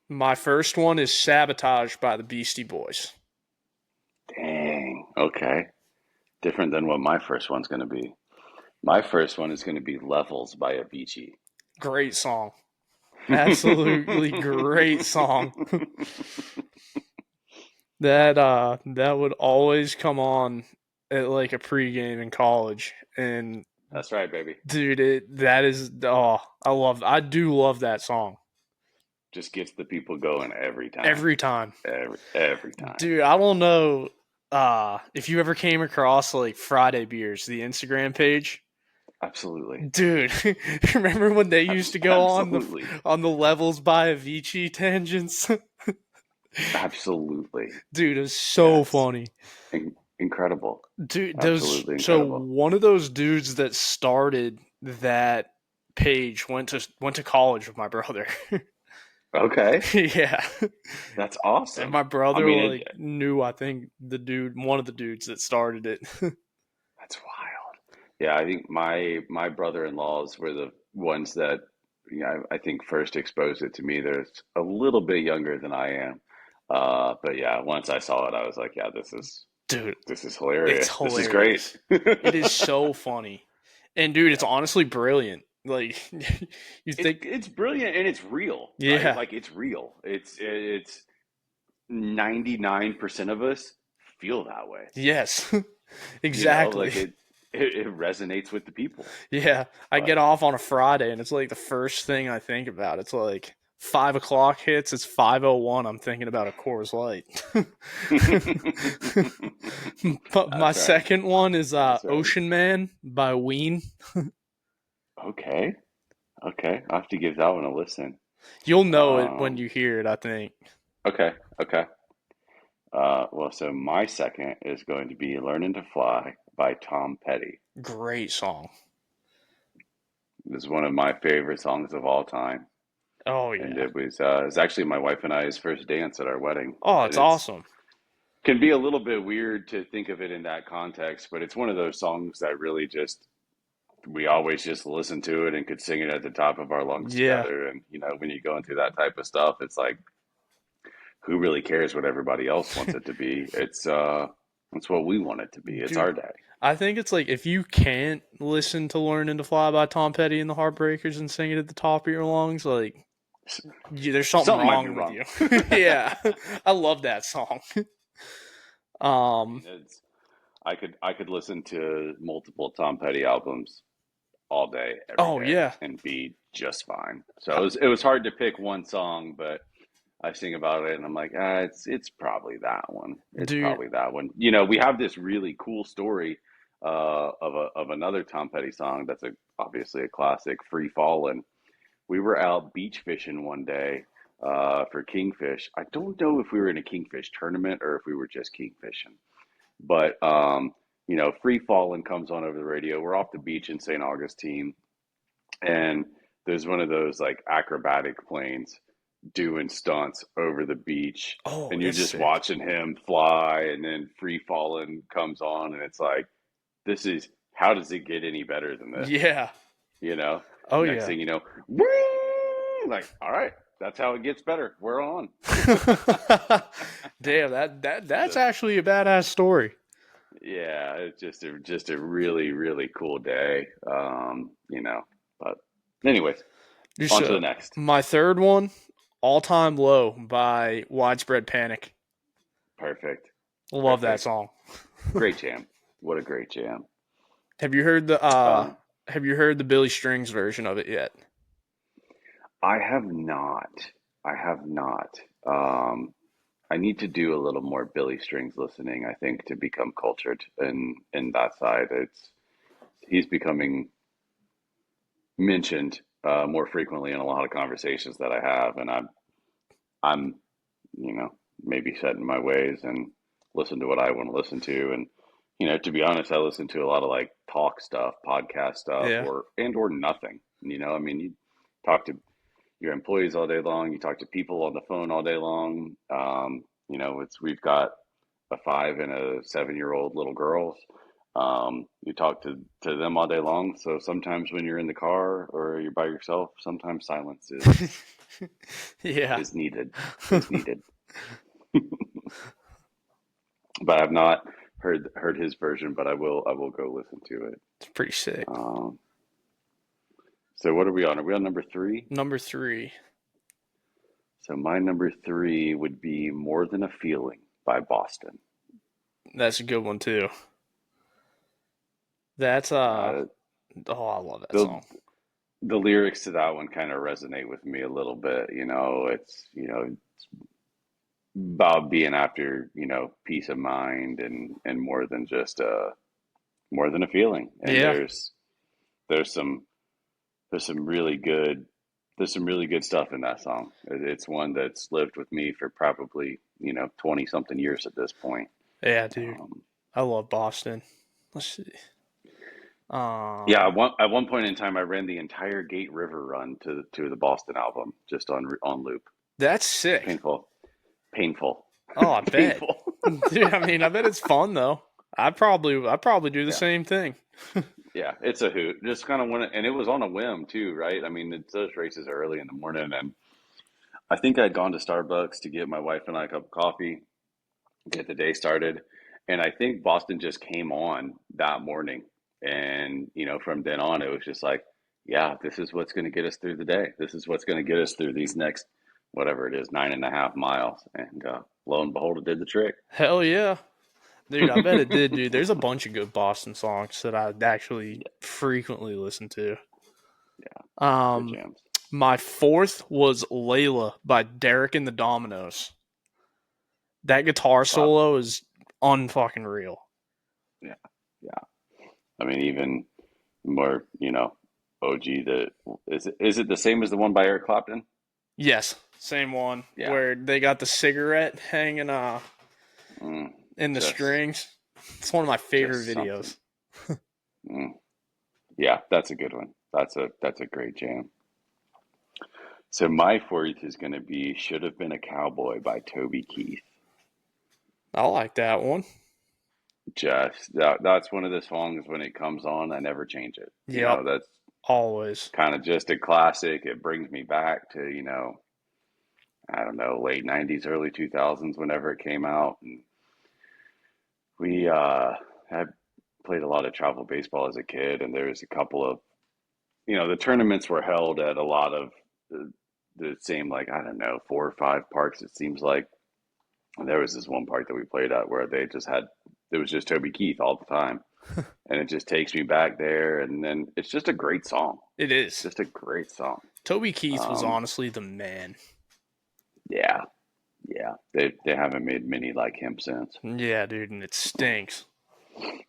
Speaker 1: My first one is "Sabotage" by the Beastie Boys.
Speaker 2: Dang. Okay. Different than what my first one's going to be. My first one is going to be Levels by Avicii.
Speaker 1: Great song. Absolutely great song. That would always come on at like a pregame in college, and
Speaker 2: That's right, baby.
Speaker 1: dude, I do love that song
Speaker 2: Just gets the people going every time.
Speaker 1: every time.
Speaker 2: Every time.
Speaker 1: Dude, I don't know if you ever came across like Friday Beers, the Instagram page.
Speaker 2: Absolutely.
Speaker 1: Dude, remember when they used to go
Speaker 2: Absolutely.
Speaker 1: on the Levels by Avicii tangents?
Speaker 2: Absolutely.
Speaker 1: Dude, it was so
Speaker 2: Yes.
Speaker 1: funny.
Speaker 2: Incredible.
Speaker 1: Dude,
Speaker 2: Absolutely
Speaker 1: so
Speaker 2: incredible.
Speaker 1: one of those dudes that started that page went to college with my brother.
Speaker 2: Okay.
Speaker 1: Yeah.
Speaker 2: That's
Speaker 1: And
Speaker 2: awesome.
Speaker 1: my
Speaker 2: I
Speaker 1: brother
Speaker 2: mean,
Speaker 1: like knew, I think, one of the dudes that started it.
Speaker 2: that's wild. Yeah, I think my brother-in-laws were the ones that, I think first exposed it to me. They're a little bit younger than I am. But yeah, once I saw it, I was like, yeah,
Speaker 1: Dude,
Speaker 2: this is
Speaker 1: it's
Speaker 2: hilarious. This is great.
Speaker 1: hilarious. It is so funny. And dude, it's
Speaker 2: Yeah.
Speaker 1: honestly brilliant. Like you
Speaker 2: It's
Speaker 1: think
Speaker 2: it's brilliant and it's real, right?
Speaker 1: yeah.
Speaker 2: Like it's real. It's 99% of us feel that way.
Speaker 1: Yes.
Speaker 2: Like
Speaker 1: Exactly.
Speaker 2: it resonates with the people.
Speaker 1: Yeah, I get
Speaker 2: But
Speaker 1: off on a Friday, and it's like the first thing I think about. It's like 5 o'clock hits. It's 5:01. I'm thinking about a Coors Light. But my
Speaker 2: that's right.
Speaker 1: second one is
Speaker 2: That's right.
Speaker 1: "Ocean Man" by Ween.
Speaker 2: Okay. Okay. I'll have to give that one a listen.
Speaker 1: You'll know it when
Speaker 2: Um,
Speaker 1: you hear it, I think.
Speaker 2: okay. Okay. Well, so my second is going to be Learning to Fly by Tom Petty.
Speaker 1: Great song.
Speaker 2: This is one of my favorite songs of all time.
Speaker 1: Oh
Speaker 2: And
Speaker 1: yeah.
Speaker 2: it was actually my wife and I's first dance at our wedding.
Speaker 1: Oh,
Speaker 2: And
Speaker 1: it's
Speaker 2: it's
Speaker 1: awesome.
Speaker 2: can be a little bit weird to think of it in that context, but it's one of those songs that really just we always just listened to it and could sing it at the top of our lungs
Speaker 1: Yeah.
Speaker 2: together. And when you go into that type of stuff, it's like who really cares what everybody else wants it to be? It's what we want it to be. It's
Speaker 1: Dude,
Speaker 2: our day.
Speaker 1: I think it's like if you can't listen to "Learning to Fly" by Tom Petty and the Heartbreakers and sing it at the top of your lungs, like there's something
Speaker 2: Something might be
Speaker 1: wrong with
Speaker 2: wrong.
Speaker 1: you. Yeah, I love that song.
Speaker 2: I mean,
Speaker 1: Um,
Speaker 2: I could listen to multiple Tom Petty albums all day, every
Speaker 1: oh
Speaker 2: day,
Speaker 1: yeah,
Speaker 2: and be just fine. So it was hard to pick one song, but I sing about it and I'm like, it's probably that one. It's
Speaker 1: dude.
Speaker 2: probably that one. We have this really cool story of another Tom Petty song that's obviously a classic, "Free Fallin'." We were out beach fishing one day for kingfish. I don't know if we were in a kingfish tournament or if we were just kingfishing, but "Free Fallin'" comes on over the radio. We're off the beach in St. Augustine, and there's one of those like acrobatic planes doing stunts over the beach,
Speaker 1: Oh,
Speaker 2: and you're
Speaker 1: that's
Speaker 2: just
Speaker 1: sick.
Speaker 2: watching him fly, and then free falling comes on, and it's like, this is how does it get any better than this?
Speaker 1: Yeah.
Speaker 2: You know,
Speaker 1: Oh
Speaker 2: next
Speaker 1: yeah.
Speaker 2: thing you know, woo! Like, all right, that's how it gets better. We're on.
Speaker 1: Damn, that's
Speaker 2: Just
Speaker 1: actually a badass story.
Speaker 2: yeah, it's just a really really cool day. But anyways,
Speaker 1: Just
Speaker 2: on to the next.
Speaker 1: my third one, All Time Low by Widespread Panic.
Speaker 2: Perfect,
Speaker 1: Love that
Speaker 2: perfect,
Speaker 1: song.
Speaker 2: great jam. What a great jam.
Speaker 1: Have you heard
Speaker 2: Um,
Speaker 1: the Billy Strings version of it yet?
Speaker 2: I have not. I have not. I need to do a little more Billy Strings listening, I think, to become cultured in that side. He's becoming mentioned more frequently in a lot of conversations that I have, and I'm you know maybe set in my ways and listen to what I want to listen to, and to be honest, I listen to a lot of like talk stuff, podcast stuff,
Speaker 1: Yeah.
Speaker 2: or nothing. I mean, you talk to your employees all day long. You talk to people on the phone all day long. We've got a 5 and a 7-year-old little girls. You talk to them all day long. So sometimes when you're in the car or you're by yourself, sometimes silence
Speaker 1: Yeah.
Speaker 2: is needed. Is needed. But I've not heard his version. But I will go listen to it.
Speaker 1: It's pretty sick.
Speaker 2: Um, so what are we on? Are we on number three?
Speaker 1: Number three.
Speaker 2: So my number three would be "More Than a Feeling" by Boston.
Speaker 1: That's a good one too. That's
Speaker 2: Uh,
Speaker 1: oh, I love that
Speaker 2: the
Speaker 1: song.
Speaker 2: the lyrics to that one kind of resonate with me a little bit. It's about being after peace of mind and more than a feeling. And
Speaker 1: Yeah.
Speaker 2: there's some there's some really good there's some really good stuff in that song. It's one that's lived with me for probably 20 something years at this point.
Speaker 1: Yeah, dude.
Speaker 2: Um,
Speaker 1: I love Boston. Let's see.
Speaker 2: yeah,
Speaker 1: Um
Speaker 2: at one point in time, I ran the entire Gate River run to the Boston album just on loop.
Speaker 1: that's sick.
Speaker 2: Painful, painful,
Speaker 1: Oh, I bet.
Speaker 2: painful.
Speaker 1: Dude, I mean, I bet it's fun though. I probably do the
Speaker 2: Yeah,
Speaker 1: same thing.
Speaker 2: yeah, it's a hoot. Just kind of went, and it was on a whim too, right? I mean, those races are early in the morning, and I think I'd gone to Starbucks to get my wife and I a cup of coffee, get the day started, and I think Boston just came on that morning, and from then on, it was just like, yeah, this is what's going to get us through the day. This is what's going to get us through these next whatever it is, 9.5 miles, and lo and behold, it did the trick.
Speaker 1: Hell yeah. Dude, I bet it did, dude. There's a bunch of good Boston songs that I actually
Speaker 2: Yeah,
Speaker 1: frequently listen to.
Speaker 2: yeah, they're
Speaker 1: Um,
Speaker 2: jams.
Speaker 1: my fourth was Layla by Derek and the Dominoes. That guitar
Speaker 2: Wow.
Speaker 1: solo is unfucking real.
Speaker 2: Yeah, yeah. I mean, even more, OG. Is it the same as the one by Eric Clapton?
Speaker 1: Yes, same one
Speaker 2: Yeah.
Speaker 1: where they got the cigarette hanging
Speaker 2: Mm,
Speaker 1: in the
Speaker 2: just
Speaker 1: strings. It's one of my favorite
Speaker 2: just something.
Speaker 1: videos.
Speaker 2: Mm, yeah, that's a good one. That's a great jam. So my fourth is going to be "Should Have Been a Cowboy" by Toby Keith.
Speaker 1: I like that one.
Speaker 2: Just that's one of the songs when it comes on, I never change it.
Speaker 1: Yep,
Speaker 2: That's
Speaker 1: always.
Speaker 2: kind of just a classic. It brings me back to, I don't know, late 90s, early 2000s, whenever it came out. And we had played a lot of travel baseball as a kid, and there was a couple of, the tournaments were held at a lot of the same, like, I don't know, 4 or 5 parks, it seems like. And there was this one park that we played at where it was just Toby Keith all the time. And it just takes me back there. And then it's just a great song.
Speaker 1: It is.
Speaker 2: Just a great song.
Speaker 1: Toby Keith was
Speaker 2: Um,
Speaker 1: honestly the man.
Speaker 2: yeah, yeah. They haven't made many like him since.
Speaker 1: Yeah, dude, and it stinks.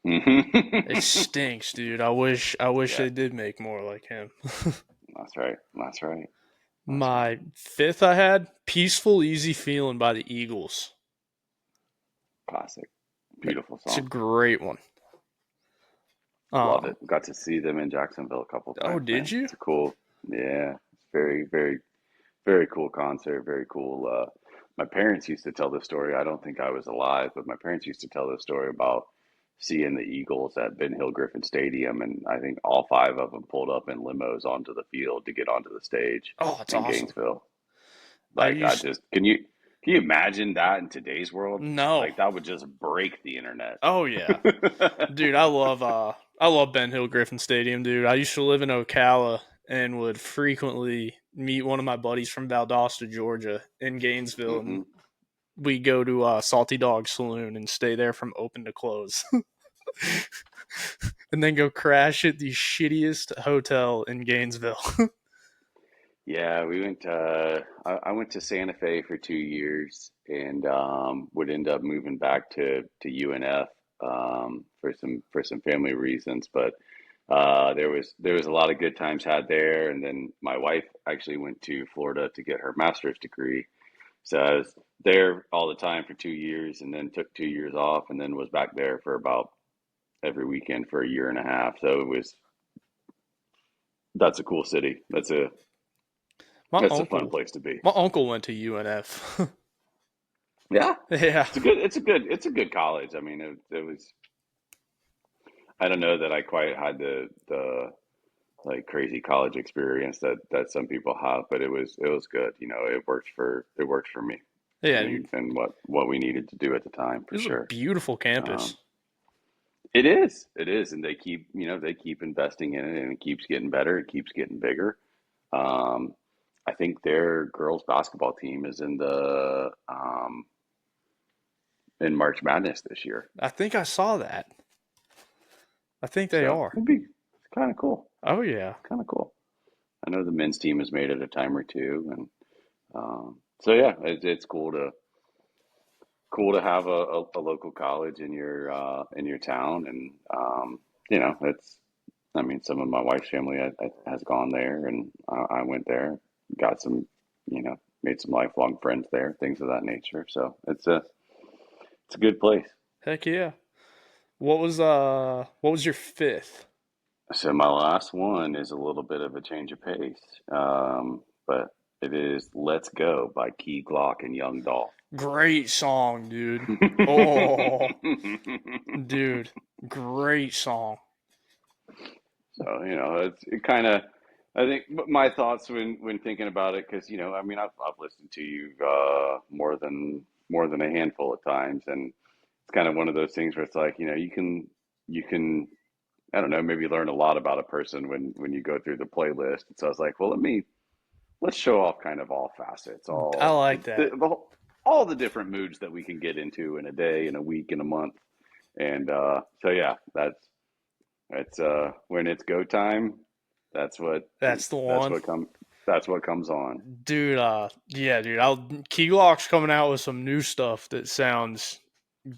Speaker 1: It
Speaker 2: Hmm.
Speaker 1: stinks, dude. I wish
Speaker 2: Yeah,
Speaker 1: they did make more like him.
Speaker 2: that's right. That's right. That's right.
Speaker 1: My fifth I had Peaceful Easy Feeling by the Eagles.
Speaker 2: Classic. Beautiful
Speaker 1: It's a
Speaker 2: song.
Speaker 1: great one.
Speaker 2: Love
Speaker 1: Um
Speaker 2: it. Got to see them in Jacksonville a couple
Speaker 1: oh,
Speaker 2: times,
Speaker 1: did
Speaker 2: man.
Speaker 1: you?
Speaker 2: It's a cool. Yeah. It's very, very. very cool concert, very cool. My parents used to tell this story. I don't think I was alive, but my parents used to tell this story about seeing the Eagles at Ben Hill Griffin Stadium, and I think all five of them pulled up in limos onto the field to get onto the stage
Speaker 1: Oh, it's
Speaker 2: in
Speaker 1: awesome.
Speaker 2: Gainesville.
Speaker 1: I
Speaker 2: Like, I
Speaker 1: used
Speaker 2: just can you imagine that in today's world?
Speaker 1: no.
Speaker 2: Like, that would just break the internet.
Speaker 1: Oh yeah. Dude, I love Ben Hill Griffin Stadium, dude. I used to live in Ocala and would frequently meet one of my buddies from Valdosta, Georgia, in Gainesville, and
Speaker 2: Hmm.
Speaker 1: we go to Salty Dog Saloon and stay there from open to close, and then go crash at the shittiest hotel in Gainesville.
Speaker 2: Yeah, we went to I went to Santa Fe for 2 years and would end up moving back to UNF for some family reasons, but there was a lot of good times had there, and then my wife actually went to Florida to get her master's degree. So I was there all the time for 2 years, and then took 2 years off, and then was back there for about every weekend for a year and a half. So that's a cool city.
Speaker 1: my
Speaker 2: That's a fun
Speaker 1: uncle,
Speaker 2: place to be.
Speaker 1: my uncle went to UNF.
Speaker 2: Yeah,
Speaker 1: Yeah,
Speaker 2: it's a good college. I mean, it was. I don't know that I quite had the like crazy college experience that some people have, but it was good. You know, it worked for me
Speaker 1: yeah, dude.
Speaker 2: and what we needed to do at the time
Speaker 1: It
Speaker 2: for
Speaker 1: was a
Speaker 2: sure.
Speaker 1: beautiful campus.
Speaker 2: Um, it is, and they keep investing in it, and it keeps getting better, it keeps getting bigger. Um, I think their girls basketball team is in March Madness this year,
Speaker 1: I think I saw that. I think they
Speaker 2: so
Speaker 1: are.
Speaker 2: it's kind of cool,
Speaker 1: Oh yeah.
Speaker 2: kind of cool. I know the men's team has made it a time or two, and so yeah, it's cool to have a local college in your town, and it's. I mean, some of my wife's family has gone there, and I went there, got some, made some lifelong friends there, things of that nature. So it's a good place.
Speaker 1: Heck yeah. What was your fifth?
Speaker 2: So my last one is a little bit of a change of pace, but it is "Let's Go" by Key Glock and Young Dolph.
Speaker 1: Great song, dude. Oh, dude. Great song.
Speaker 2: So, it kind of, I think my thoughts when thinking about it, because, I mean, I've listened to you more than a handful of times, and it's kind of one of those things where it's like, you can, I don't know, maybe learn a lot about a person when you go through the playlist. And so I was like, well, let's show off kind of all facets,
Speaker 1: I like that.
Speaker 2: all the different moods that we can get into in a day, in a week, in a month. And so yeah, that's when it's go time. That's what
Speaker 1: That's the
Speaker 2: that's
Speaker 1: one.
Speaker 2: what come that's what comes on.
Speaker 1: Dude, yeah, dude. Key Glock's coming out with some new stuff that sounds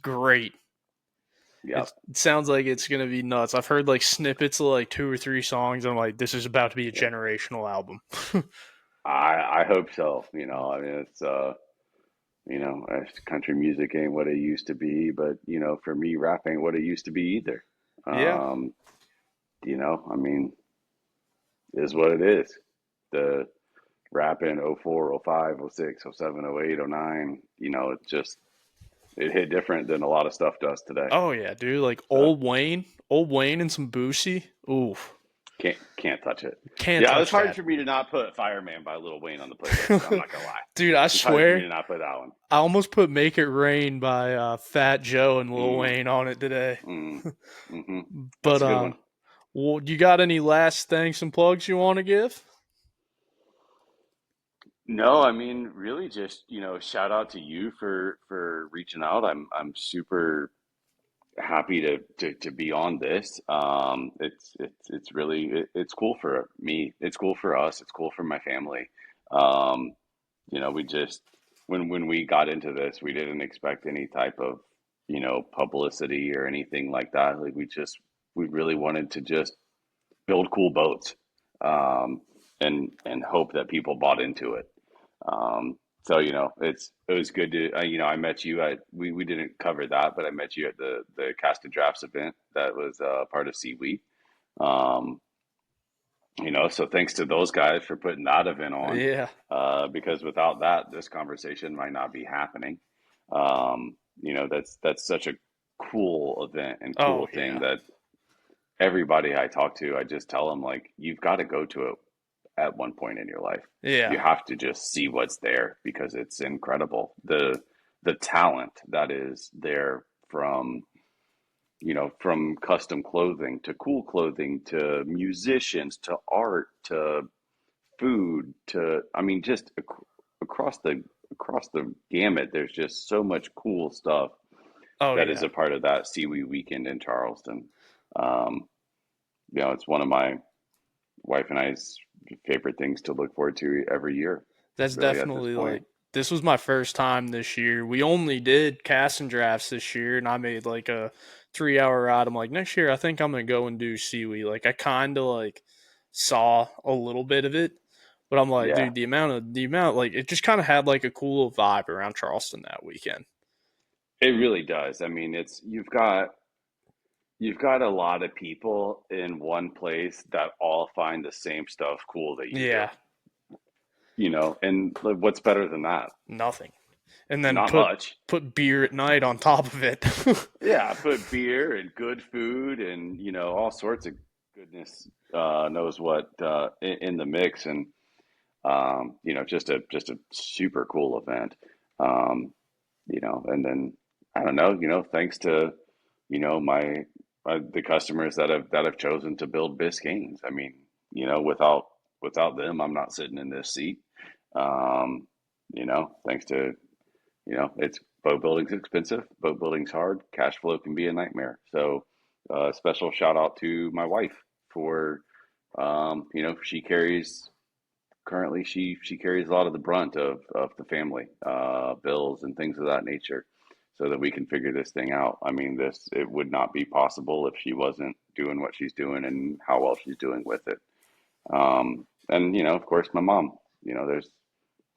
Speaker 1: great.
Speaker 2: Yep.
Speaker 1: It sounds like it's gonna be nuts. I've heard like snippets of like two or three songs. I'm like, this is about to be a
Speaker 2: Yep.
Speaker 1: generational album.
Speaker 2: I hope so. I mean it's country music ain't what it used to be, but for me rap ain't what it used to be either.
Speaker 1: Yeah.
Speaker 2: Um, I mean, is what it is. The rap in '04, '05, '06, '07, '08, '09, it hit different than a lot of stuff does today.
Speaker 1: Oh yeah, dude. Like
Speaker 2: So
Speaker 1: Old Wayne, and some Boosie. Oof,
Speaker 2: can't touch it.
Speaker 1: can't
Speaker 2: Yeah, it's
Speaker 1: touch
Speaker 2: hard
Speaker 1: that.
Speaker 2: for me to not put Fireman by Lil Wayne on the playlist. I'm not gonna lie.
Speaker 1: Dude, I
Speaker 2: It's hard for me
Speaker 1: swear,
Speaker 2: to not put that one.
Speaker 1: I almost put "Make It Rain" by Fat Joe and Lil
Speaker 2: Mm,
Speaker 1: Wayne on it today.
Speaker 2: mm, mm-hmm.
Speaker 1: But
Speaker 2: That's a good one.
Speaker 1: well, you got any last thanks and plugs you want to give?
Speaker 2: No, I mean, really just, shout out to you for reaching out. I'm super happy to be on this. It's really it's cool for me. It's cool for us. It's cool for my family. Um, we just when we got into this, we didn't expect any type of, publicity or anything like that. Like we really wanted to just build cool boats, um, and hope that people bought into it. So it was good to I met you. We didn't cover that, but I met you at the Cast and Drafts event that was part of Seaweed. Um, So thanks to those guys for putting that event on,
Speaker 1: Yeah.
Speaker 2: because without that, this conversation might not be happening. That's such a cool event and
Speaker 1: Oh,
Speaker 2: cool thing
Speaker 1: yeah.
Speaker 2: that everybody I talk to, I just tell them like, you've got to go to it at one point in your life.
Speaker 1: Yeah.
Speaker 2: You have to just see what's there because it's incredible. The talent that is there from custom clothing to cool clothing to musicians to art to food to, I mean, just across the gamut. There's just so much cool stuff
Speaker 1: Oh,
Speaker 2: that is
Speaker 1: yeah.
Speaker 2: a part of that Seaweed weekend in Charleston. Um, it's one of my wife and I's favorite things to look forward to every year,
Speaker 1: That's
Speaker 2: really, at this
Speaker 1: definitely
Speaker 2: point.
Speaker 1: like this was my first time this year. We only did casting drafts this year, and I made like a 3 hour ride. I'm like, next year I think I'm gonna go and do seaweed. Like I kind of like saw a little bit of it, but I'm like,
Speaker 2: Yeah,
Speaker 1: dude, the amount like it just kind of had like a cool vibe around Charleston that weekend.
Speaker 2: it really does. I mean, it's you've got a lot of people in one place that all find the same stuff cool that you do.
Speaker 1: Yeah,
Speaker 2: And what's better than that?
Speaker 1: nothing. And then
Speaker 2: Not
Speaker 1: put
Speaker 2: much.
Speaker 1: put beer at night on top of it.
Speaker 2: Yeah, put beer and good food and all sorts of goodness, knows what, in the mix, and just a super cool event. Um, and then I don't know, thanks to my the customers that have chosen to build Biscaynes. I mean, without them, I'm not sitting in this seat. Thanks to it's boat building's expensive, boat building's hard, cash flow can be a nightmare. So, special shout out to my wife for she carries currently she carries a lot of the brunt of the family bills and things of that nature, so that we can figure this thing out. I mean, this it would not be possible if she wasn't doing what she's doing and how well she's doing with it. And of course, my mom.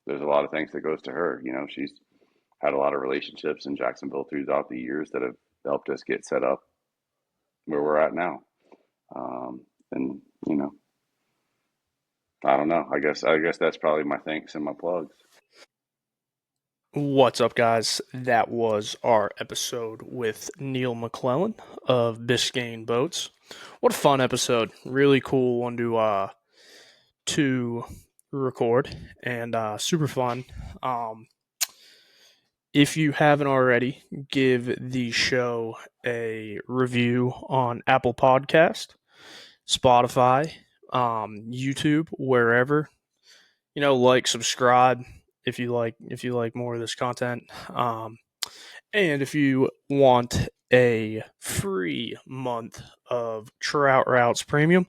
Speaker 2: There's a lot of thanks that goes to her. She's had a lot of relationships in Jacksonville throughout the years that have helped us get set up where we're at now. And I don't know. I guess that's probably my thanks and my plugs.
Speaker 1: What's up, guys? That was our episode with Neil McClellan of Biscayne Boats. What a fun episode! Really cool one to record and super fun. Um, if you haven't already, give the show a review on Apple Podcast, Spotify, YouTube, wherever. Like, subscribe if you like more of this content. And if you want a free month of Trout Routes Premium,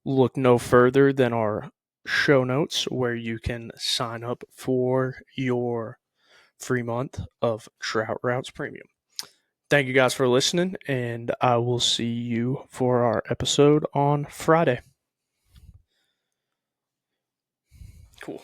Speaker 1: look no further than our show notes where you can sign up for your free month of Trout Routes Premium. Thank you guys for listening, and I will see you for our episode on Friday. Cool.